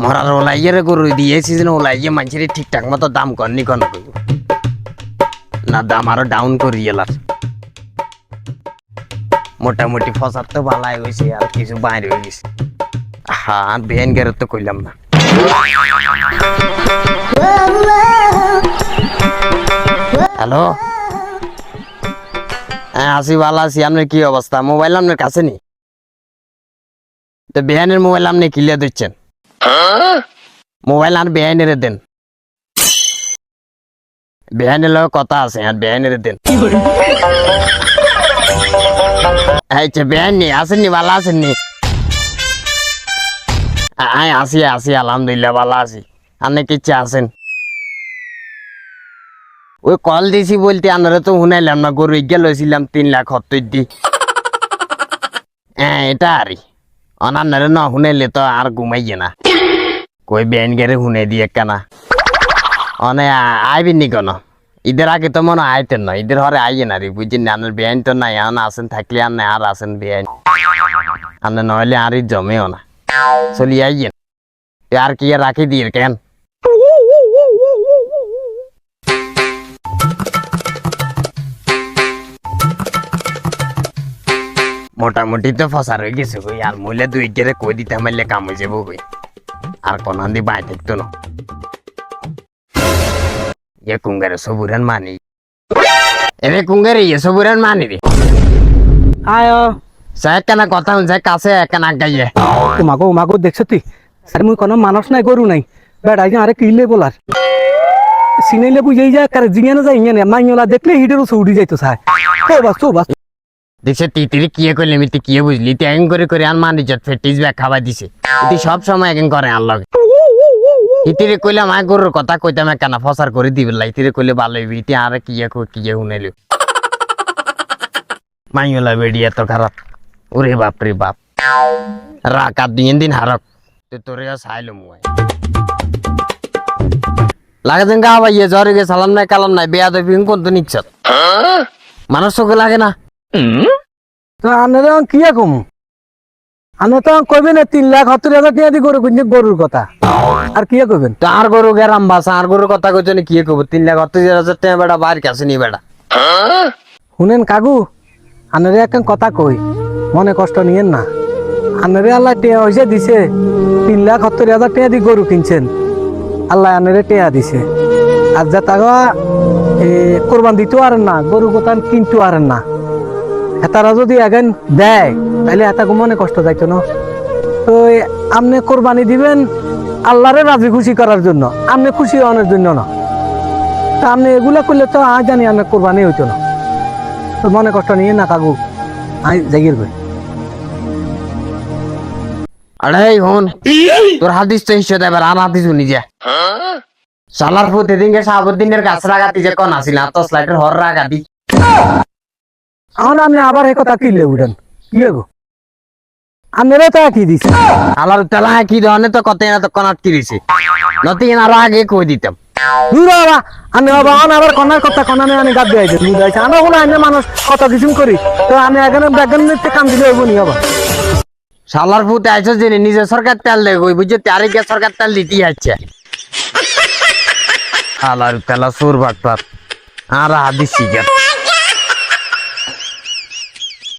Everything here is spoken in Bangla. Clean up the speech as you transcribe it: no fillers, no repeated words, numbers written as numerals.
মরার ওলাইয়ের গরু দিয়ে সিজন ওলাইয়ে মানুষের ঠিকঠাক মতো দাম করনি কোন না দাম আরো ডাউন করি এলার মোটামুটি ফসার তো বালাই হয়েছে আর কিছু বাইরে হয়ে গেছে হ্যাঁ আর বেন গের তো কইলাম না হ্যালো হ্যাঁ আসি ভালো আছি আপনার কি অবস্থা মোবাইল আপনার কাছে নি তো বেহানের মোবাইল আপনি ক্লিয়ার দিচ্ছেন মোবাইল আর বেহানের দেন বেহানের লোক কথা আছে আর বেহানের দেন আচ্ছা বেহান নি আসেননি ভালো আসেননি আসি আসি আলহামদুলিল্লাহ ভালো আছি আপনি কিচ্ছে আছেন ওই কল দিছি বলতে আপনারা তো শুনাইলাম না গরু গেল হয়েছিলাম 3,70,000 দি হ্যাঁ এটা আরই অনান্নারে না শুনাইলে তো আর ঘুমাইয়ে না কই বেন গেরে শুনে দিয়ে কেনা অনে আইবেন নি কেন ঈদের আগে তো মনে আইতেন না ঈদের হরে আইয়ে না রে বুঝছেন না আপনার বেআইন তো নাই এখন আসেন থাকলে আর নাই আর আসেন বেআইন আপনার নইলে আর জমেও না চলি আইয়েন আর কি আর রাখি দিয়ে কেন মোটামুটি তো ফসার হয়ে গেছে কই আর মহিলা 2 গেরে কই দিতে মারলে কাম হয়ে যাবো কই আর কোন দি বাই থাকতো না ये कुंगारे सबुरन मानी এরে কুঙ্গারে ये सबुरन मानी রে আয়ো সাইকানা কথা হইছে কাছে একনা গাইয়ে তোমাকে দেখছ তুই আর মুই কোনো মানুষ নাই গরু নাই বেড়াই আরে কিলে বলার সিনাইলে বুঝেই যায় কারে জিঙে না যায় ইনে মাইওলা দেখলে হিটেরও ছুটি যাইতো সাই তো বাস দেখছে তিতিরি কিয়ে কইলে মিতি কিয়ে বুঝলি তে এং করে আর মানি জট ফেটিস ব্যাগ খাওয়া দিছে এটি সব সময় এং করে আর লগে ইতিরে কইলাম আয় গরুর কথা কইতাম কেনা ফসার করে দিবে লাই ইতিরে কইলে ভালো হইবি ইতি আর কিয়ে শুনাইলো মাইওলা বেডি এত খারাপ ওরে বাপ রে বাপ রাক আর দিন হারক তো তোরে চাইলো মুই লাগে যেন গা ভাইয়ে জ্বরে গে সালাম নাই কালাম নাই বেয়া দেবি কোন তো নিচ্ছ মানুষ চোখে লাগে না তো আপনারা কি কম আমি তো কইবেন 3,70,000 টাকা দি গরু কিনছে গরুর কথা আর কি কইবেন তো আর গরু গেরাম বাসা আর গরুর কথা কইছনি কি কইব 3,70,000 টাকা বেটা বাইর কাছে নি বেটা শুনেন কাকু আপনারা এক কথা কই মনে কষ্ট নিয়েন না আপনারা আল্লাহ টিয়া হইছে দিছে 3,70,000 টাকা দি গরু কিনছেন আল্লাহ আপনারা টিয়া দিছে আর যা টাকা কোরবান দিতে পারেন না গরু কথা কিনতে পারেন না এতারা যদি এখন দেয় তাহলে এত মনে কষ্ট যাইতো না তো আপনি কোরবানি দিবেন আল্লাহরে রাজি খুশি করার জন্য আপনি খুশি হওয়ার জন্য না তা আপনি এগুলা করলে তো আজ জানি আপনার কোরবানি হইতো না তো মনে কষ্ট নিয়ে না কাকু আই জাগির ভাই আরে হন তোর হাদিস তো হিসেবে দেবার আর হাদিস শুনি যা সালার ফুতে দিনকে সাবুদ্দিনের গাছ লাগাতি যে কোন আসিল তো স্লাইডের হর রাগাতি এখন আপনি আবার এই কথা কিনলে উঠেন কি গো আপনারা তো কি দিছে আলার তেলা কি ধরনের তো কত না তো কনাট কিরিছে নতি আর আগে কই দিতাম দূর বাবা আমি বাবা আবার কনার কথা কনা আমি গাদ দিয়ে দিই বুঝাইছে আমরা হলো আইনে মানুষ কত কিছু করি তো আমি এখানে ব্যাগনতে কাম দিলে হইব নি বাবা সালার ফুতে আইছো যে নিজে সরকার তেল দেয় কই বুঝছে তারিখে সরকার তেল দিতেই আছে আলার তেলা সুর বাটপাত আর হাদিস শিখার